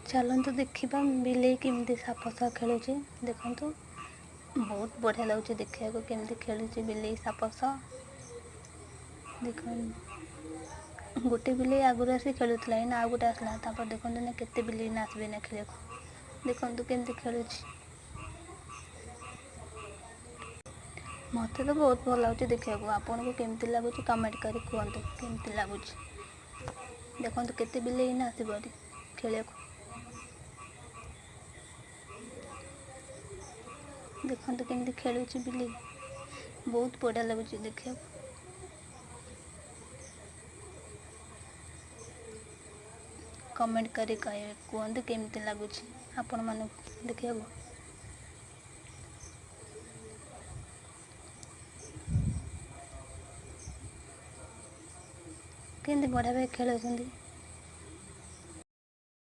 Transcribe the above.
चलतु देखा बिल्ली केमती साप सह खेलुचे देखु बहुत बढ़िया लगुच देखा केमती खेलुचे बिल्ली साप सह देख गोटे बिल्ली आगुरी आसी खेलुला ना आउ गोटे आसला देखते ना केते बिल्ली ना आसबे ना खेल देखु केमती खेलुची मत तो बहुत भल लगे देखा आपन को केमती लगुच कमेंट कर कहतु केमती लगुच देखो केते बिल्ली ना आसब खेल देखते केमती खेलुची बिल्ली बहुत बढ़िया लगुच देखा कमेंट करी कहतु केमती लगुच आपण मन देखा केमती बढ़िया भाई खेल।